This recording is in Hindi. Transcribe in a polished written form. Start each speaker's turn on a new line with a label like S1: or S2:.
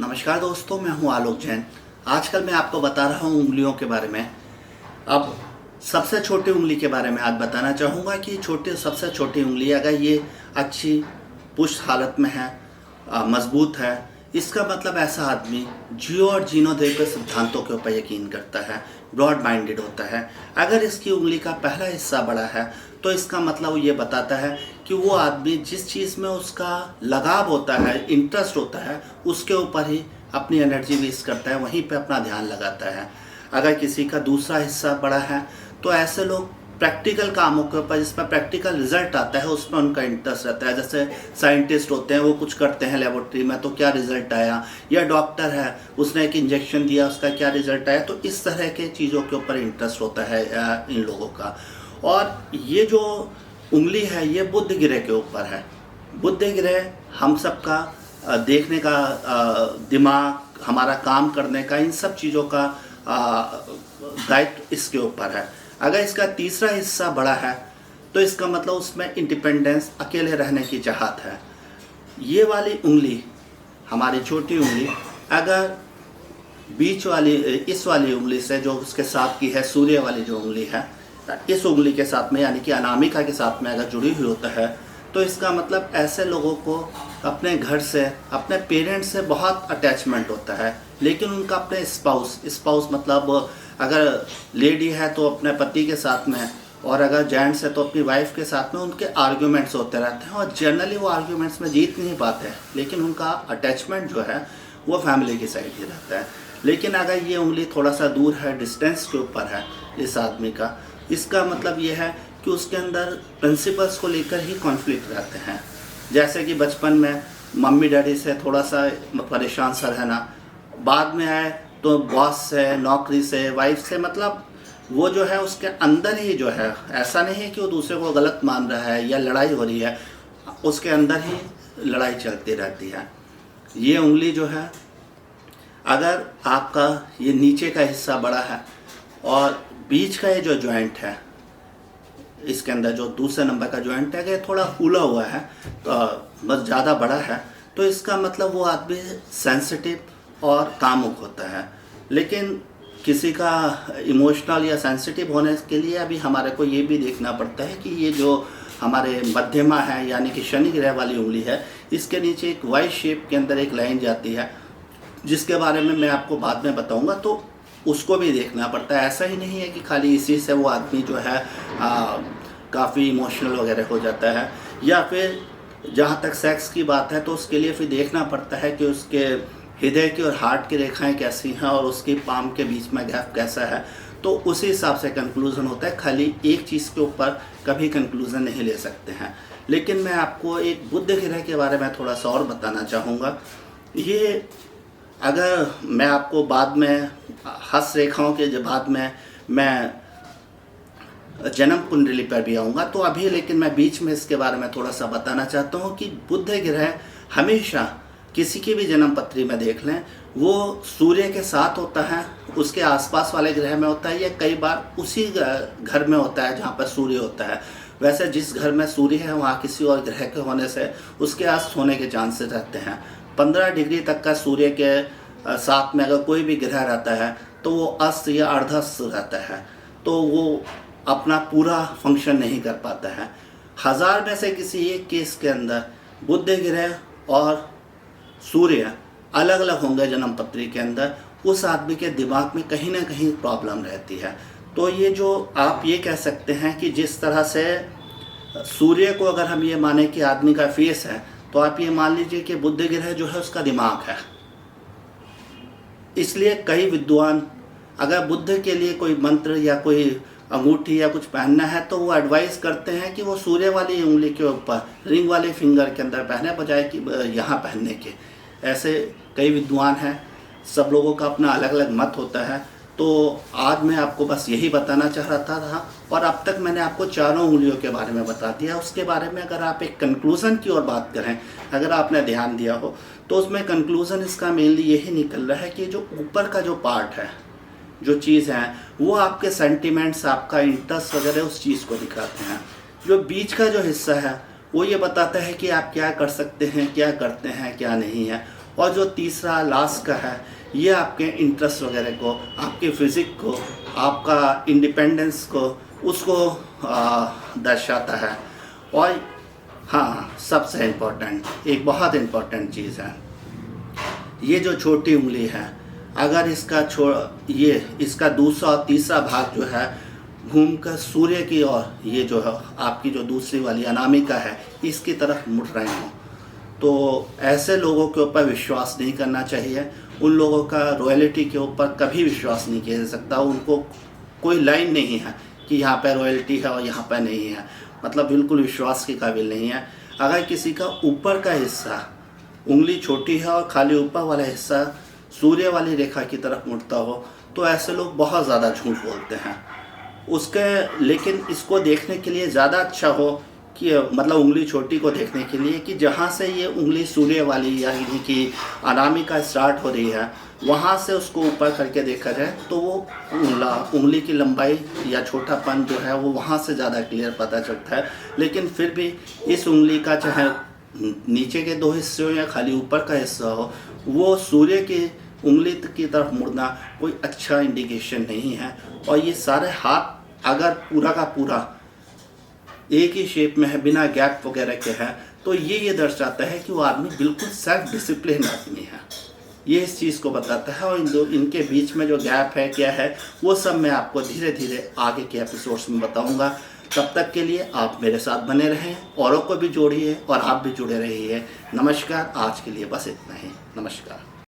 S1: नमस्कार दोस्तों, मैं हूं आलोक जैन। आजकल मैं आपको बता रहा हूं उंगलियों के बारे में। अब सबसे छोटी उंगली के बारे में आज बताना चाहूँगा कि सबसे छोटी उंगली अगर ये अच्छी पुष्ट हालत में है, मजबूत है, इसका मतलब ऐसा आदमी जियो और जीनो दे के सिद्धांतों के ऊपर यकीन करता है, ब्रॉड माइंडेड होता है। अगर इसकी उंगली का पहला हिस्सा बड़ा है तो इसका मतलब ये बताता है कि वो आदमी जिस चीज़ में उसका लगाव होता है, इंटरेस्ट होता है, उसके ऊपर ही अपनी एनर्जी वेस्ट करता है, वहीं पे अपना ध्यान लगाता है। अगर किसी का दूसरा हिस्सा बड़ा है तो ऐसे लोग प्रैक्टिकल कामों के ऊपर, जिसमें प्रैक्टिकल रिजल्ट आता है, उसमें उनका इंटरेस्ट रहता है। जैसे साइंटिस्ट होते हैं, वो कुछ करते हैं लेबोरेटरी में तो क्या रिजल्ट आया, या डॉक्टर है उसने एक इंजेक्शन दिया उसका क्या रिजल्ट आया। तो इस तरह के चीज़ों के ऊपर इंटरेस्ट होता है इन लोगों का। और ये जो उंगली है ये बुध ग्रह के ऊपर है। बुध ग्रह हम सबका देखने का, दिमाग, हमारा काम करने का, इन सब चीज़ों का दायित्व इसके ऊपर है। अगर इसका तीसरा हिस्सा बड़ा है तो इसका मतलब उसमें इंडिपेंडेंस, अकेले रहने की चाहत है। ये वाली उंगली, हमारी छोटी उंगली, अगर बीच वाली, इस वाली उंगली से जो उसके साथ की है, सूर्य वाली जो उंगली है, इस उंगली के साथ में यानी कि अनामिका के साथ में अगर जुड़ी हुई होता है तो इसका मतलब ऐसे लोगों को अपने घर से, अपने पेरेंट्स से बहुत अटैचमेंट होता है, लेकिन उनका अपने स्पाउस मतलब अगर लेडी है तो अपने पति के साथ में, और अगर जेंट्स है तो अपनी वाइफ के साथ में उनके आर्ग्यूमेंट्स होते रहते हैं। और जनरली वो आर्ग्यूमेंट्स में जीत नहीं पाते हैं, लेकिन उनका अटैचमेंट जो है वो फैमिली की साइड ही रहता है। लेकिन अगर ये उंगली थोड़ा सा दूर है, डिस्टेंस के ऊपर है इस आदमी का, इसका मतलब ये है कि उसके अंदर प्रिंसिपल्स को लेकर ही कॉन्फ्लिक्ट रहते हैं। जैसे कि बचपन में मम्मी डैडी से थोड़ा सा परेशान सा रहना, बाद में आए तो बॉस से, नौकरी से, वाइफ से, मतलब वो जो है उसके अंदर ही जो है, ऐसा नहीं है कि वो दूसरे को गलत मान रहा है या लड़ाई हो रही है, उसके अंदर ही लड़ाई चलती रहती है। ये उंगली जो है, अगर आपका ये नीचे का हिस्सा बड़ा है और बीच का ये जो जॉइंट है, इसके अंदर जो दूसरे नंबर का जॉइंट है, ये थोड़ा फूला हुआ है, तो बस ज़्यादा बड़ा है, तो इसका मतलब वो आदमी सेंसिटिव और कामुक होता है। लेकिन किसी का इमोशनल या सेंसिटिव होने के लिए अभी हमारे को ये भी देखना पड़ता है कि ये जो हमारे मध्यमा है यानी कि शनि ग्रह वाली उंगली है, इसके नीचे एक वाई शेप के अंदर एक लाइन जाती है, जिसके बारे में मैं आपको बाद में बताऊंगा। तो उसको भी देखना पड़ता है। ऐसा ही नहीं है कि खाली इसी से वो आदमी जो है काफ़ी इमोशनल वगैरह हो जाता है। या फिर जहाँ तक सेक्स की बात है तो उसके लिए फिर देखना पड़ता है कि उसके हृदय की और हार्ट की रेखाएं कैसी हैं और उसकी पाम के बीच में गैप कैसा है, तो उसी हिसाब से कंक्लूज़न होता है। खाली एक चीज़ के ऊपर कभी कंक्लूज़न नहीं ले सकते हैं। लेकिन मैं आपको एक बुध ग्रह के बारे में थोड़ा सा और बताना चाहूँगा। ये अगर मैं आपको बाद में हस्त रेखाओं के बाद में मैं जन्म कुंडली पर भी आऊँगा, तो अभी लेकिन मैं बीच में इसके बारे में थोड़ा सा बताना चाहता हूँ कि बुध ग्रह हमेशा किसी की भी जन्म पत्री में देख लें, वो सूर्य के साथ होता है, उसके आसपास वाले ग्रह में होता है, या कई बार उसी घर में होता है जहाँ पर सूर्य होता है। वैसे जिस घर में सूर्य है वहाँ किसी और ग्रह के होने से उसके अस्त होने के चांसेस रहते हैं। 15 डिग्री तक का सूर्य के साथ में अगर कोई भी ग्रह रहता है तो वो अस्त या अर्धस्त रहता है, तो वो अपना पूरा फंक्शन नहीं कर पाता है। 1000 में से किसी एक केस के अंदर बुध ग्रह और सूर्य अलग अलग होंगे जन्म पत्री के अंदर, उस आदमी के दिमाग में कहीं ना कहीं प्रॉब्लम रहती है। तो ये जो आप ये कह सकते हैं कि जिस तरह से सूर्य को अगर हम ये माने कि आदमी का फेस है, तो आप ये मान लीजिए कि बुध ग्रह जो है उसका दिमाग है। इसलिए कई विद्वान अगर बुध के लिए कोई मंत्र या कोई अंगूठी या कुछ पहनना है तो वो एडवाइस करते हैं कि वो सूर्य वाली उंगली के ऊपर, रिंग वाले फिंगर के अंदर पहने, बजाय कि यहाँ पहनने के। ऐसे कई विद्वान हैं, सब लोगों का अपना अलग अलग मत होता है। तो आज मैं आपको बस यही बताना चाह रहा था, और अब तक मैंने आपको चारों उंगलियों के बारे में बता दिया। उसके बारे में अगर आप एक कंक्लूज़न की ओर बात करें, अगर आपने ध्यान दिया हो, तो उसमें कंक्लूज़न इसका मेनली यही निकल रहा है कि जो ऊपर का जो पार्ट है, जो चीज़ है, वो आपके सेंटिमेंट्स, आपका इंटरेस्ट वगैरह उस चीज़ को दिखाते हैं। जो बीच का जो हिस्सा है वो ये बताता है कि आप क्या कर सकते हैं, क्या करते हैं, क्या नहीं है। और जो तीसरा लास्ट का है, ये आपके इंटरेस्ट वगैरह को, आपके फिजिक को, आपका इंडिपेंडेंस को, उसको दर्शाता है। और हाँ, सबसे इम्पोर्टेंट, एक बहुत इम्पोर्टेंट चीज़ है, ये जो छोटी उंगली है, अगर इसका दूसरा और तीसरा भाग जो है घूमकर सूर्य की ओर, ये जो है आपकी जो दूसरी वाली अनामिका है, इसकी तरफ मुड़ रहे हों, तो ऐसे लोगों के ऊपर विश्वास नहीं करना चाहिए। उन लोगों का रॉयल्टी के ऊपर कभी विश्वास नहीं किया जा सकता। उनको कोई लाइन नहीं है कि यहाँ पर रॉयल्टी है और यहाँ पर नहीं है, मतलब बिल्कुल विश्वास के काबिल नहीं है। अगर किसी का ऊपर का हिस्सा उंगली छोटी है और खाली ऊपर वाला हिस्सा सूर्य वाली रेखा की तरफ मुड़ता हो, तो ऐसे लोग बहुत ज़्यादा झूठ बोलते हैं लेकिन इसको देखने के लिए ज़्यादा अच्छा हो कि मतलब उंगली छोटी को देखने के लिए कि जहाँ से ये उंगली सूर्य वाली यानी कि अनामिका स्टार्ट हो रही है, वहाँ से उसको ऊपर करके देखा जाए तो वो उंगली की लंबाई या छोटापन जो है वो वहाँ से ज़्यादा क्लियर पता चलता है। लेकिन फिर भी इस उंगली का चाहे नीचे के दो हिस्से हो या खाली ऊपर का हिस्सा हो, वो सूर्य की उंगली की तरफ मुड़ना कोई अच्छा इंडिकेशन नहीं है। और ये सारे हाथ अगर पूरा का पूरा एक ही शेप में है, बिना गैप वगैरह के है, तो ये दर्शाता है कि वो आदमी बिल्कुल सेल्फ डिसिप्लिन आदमी है। ये इस चीज़ को बताता है। और इनके बीच में जो गैप है क्या है, वो सब मैं आपको धीरे धीरे आगे के एपिसोड्स में बताऊंगा। तब तक के लिए आप मेरे साथ बने रहें, औरों को भी जोड़िए और आप भी जुड़े रहिए। नमस्कार, आज के लिए बस इतना ही। नमस्कार।